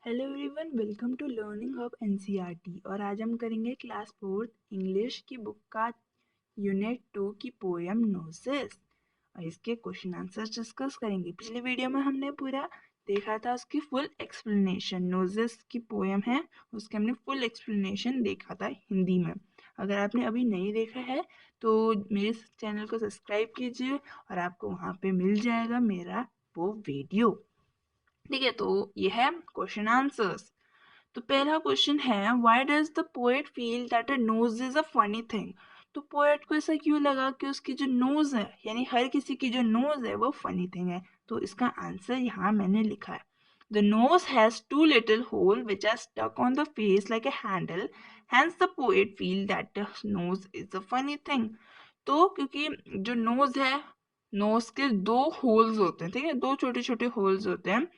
Hello everyone, welcome to learning hub NCERT. और आज हम करेंगे क्लास 4th इंग्लिश की बुक का यूनिट 2 की पोएम नोसेस और इसके क्वेश्चन आंसर्स डिस्कस करेंगे। पिछले वीडियो में हमने पूरा देखा था उसकी फुल एक्सप्लेनेशन। नोसेस की पोएम है, उसके हमने फुल एक्सप्लेनेशन देखा था हिंदी में। अगर आपने अभी नहीं देखा है तो मेरे चैनल को सब्सक्राइब कीजिए और आपको वहाँ पे मिल जाएगा मेरा वो वीडियो। ठीक है, तो ये है क्वेश्चन आंसर्स। तो पहला क्वेश्चन है, why does the poet feel that a knows is a funny thing. तो पोएट को ऐसा क्यों लगा कि उसकी जो नोज है, यानी हर किसी की जो नोज है वो फनी थिंग है। तो इसका आंसर यहाँ मैंने लिखा है, the nose has two little hole which are stuck on the face like a handle, hence the poet feel that the nose is a funny thing. तो क्योंकि जो नोज है, नोज के दो होल्स होते हैं, ठीक है, दो छोटे छोटे होल्स होते हैं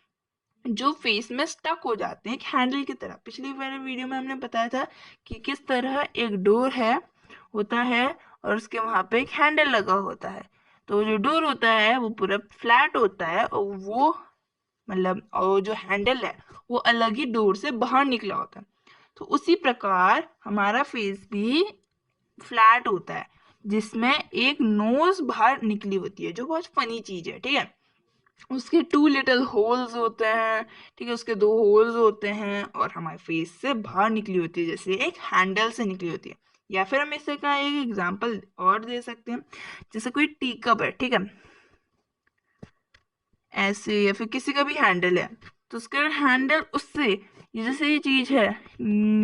जो फेस में स्टक हो जाते हैं एक हैंडल की तरह। पिछली वाले वीडियो में हमने बताया था कि किस तरह एक डोर है होता है और उसके वहां पे एक हैंडल लगा होता है। तो जो डोर होता है वो पूरा फ्लैट होता है और वो मतलब और जो हैंडल है वो अलग ही डोर से बाहर निकला होता है। तो उसी प्रकार हमारा फेस भी फ्लैट होता है जिसमें एक नोज बाहर निकली होती है, जो बहुत फनी चीज है। ठीक है, उसके टू लिटिल होल्स होते हैं, ठीक है, उसके दो होल्स होते हैं और हमारे फेस से बाहर निकली होती है जैसे एक हैंडल से निकली होती है। या फिर हम इसका एक एग्जांपल और दे सकते हैं, जैसे कोई टी कप है, ठीक है, ऐसे, या फिर किसी का भी हैंडल है तो उसका हैंडल उससे, ये जैसे ये चीज है,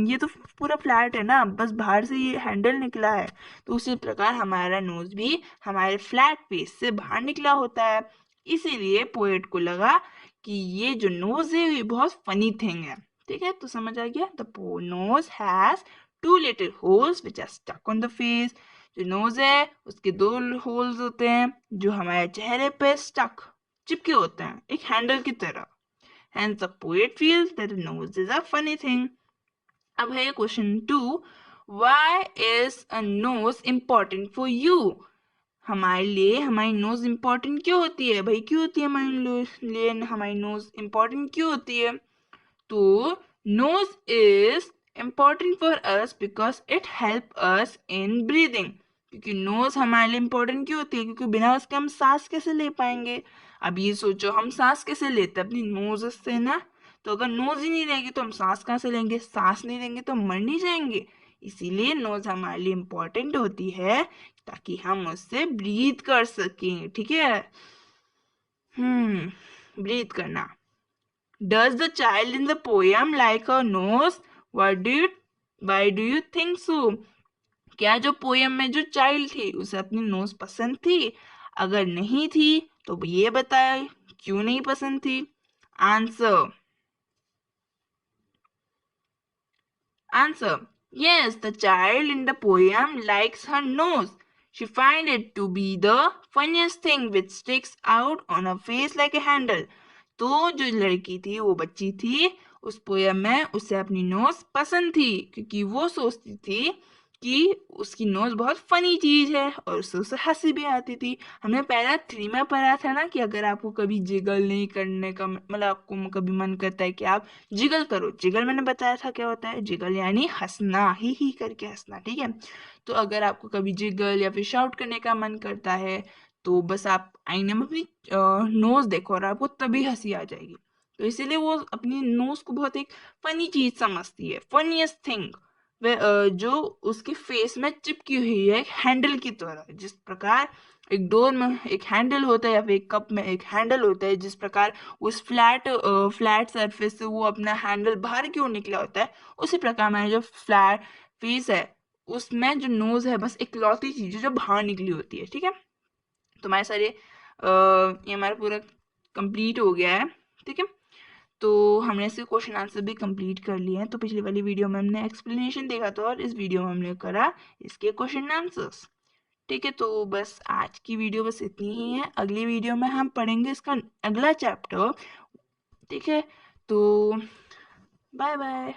ये तो पूरा फ्लैट है ना, बस बाहर से ये हैंडल निकला है। तो उसी प्रकार हमारा नोज भी हमारे फ्लैट फेस से बाहर निकला होता है। इसीलिए पोएट को लगा कि ये जो नोज है ये बहुत फनी थिंग है। ठीक है, तो समझ आ गया। The nose has two little holes which are stuck on the face. जो नोज है उसके दो होल्स होते हैं जो हमारे चेहरे पे स्टक, चिपके होते हैं एक हैंडल की तरह। Hence the poet feels that a nose is a funny thing. अब है question 2, why is a nose important for you। हमारे लिए हमारी नोज इम्पोर्टेंट क्यों होती है भाई, क्यों होती है हमारे लिए हमारी नोज इम्पोर्टेंट क्यों होती है। तो nose is important for us because it help us in breathing। क्योंकि नोज हमारे लिए इम्पोर्टेंट क्यों होती है, क्योंकि बिना उसके हम सांस कैसे ले पाएंगे। अब ये सोचो, हम सांस कैसे लेते हैं अपनी नोज से ना। तो अगर नोज ही नहीं रहेगी तो हम सांस कहाँ से लेंगे, सांस नहीं लेंगे तो मर नहीं जाएंगे। इसीलिए नोज हमारे लिए इम्पोर्टेंट होती है ताकि हम उससे ब्रीथ कर सकें। ठीक है, ब्रीथ करना। Does the child in the poem like her nose? Why do you think so? क्या जो पोयम में जो चाइल्ड थी उसे अपनी नोज पसंद थी? अगर नहीं थी तो ये बताए क्यों नहीं पसंद थी। Answer answer Yes, the child in the poem likes her nose. She finds it to be the funniest thing which sticks out on her face like a handle. तो जो लड़की थी, वो बच्ची थी, उस पोयम में उसे अपनी नोज पसंद थी क्योंकि वो सोचती थी कि उसकी नोज बहुत फनी चीज है और उसे हंसी भी आती थी। हमने पहला 3 में पढ़ा था ना कि अगर आपको कभी जिगल नहीं करने का मतलब आपको कभी मन करता है कि आप जिगल करो। जिगल मैंने बताया था क्या होता है, जिगल यानी हंसना, ही करके हंसना। ठीक है, तो अगर आपको कभी जिगल या फिर शाउट करने का मन करता है तो बस आप आईने में अपनी नोज देखो और आपको तभी हंसी आ जाएगी। तो इसीलिए वो अपनी नोज को बहुत एक फनी चीज समझती है, फनीएस्ट थिंग, जो उसके फेस में चिपकी हुई है एक हैंडल की तरह। जिस प्रकार एक डोर में एक हैंडल होता है या फिर एक कप में एक हैंडल होता है, जिस प्रकार उस फ्लैट सरफेस से वो अपना हैंडल बाहर क्यों निकला होता है, उसी प्रकार हमारा जो फ्लैट फेस है उसमें जो नोज है बस एक लौती चीज है जो बाहर निकली होती है। ठीक है, तो हमारे सारे ये हमारा पूरा कंप्लीट हो गया है। ठीक है, तो हमने इसके क्वेश्चन आंसर भी कंप्लीट कर लिए हैं। तो पिछली वाली वीडियो में हमने एक्सप्लेनेशन देखा था और इस वीडियो में हमने करा इसके क्वेश्चन आंसर्स। ठीक है, तो बस आज की वीडियो बस इतनी ही है। अगली वीडियो में हम पढ़ेंगे इसका अगला चैप्टर। ठीक है, तो बाय बाय।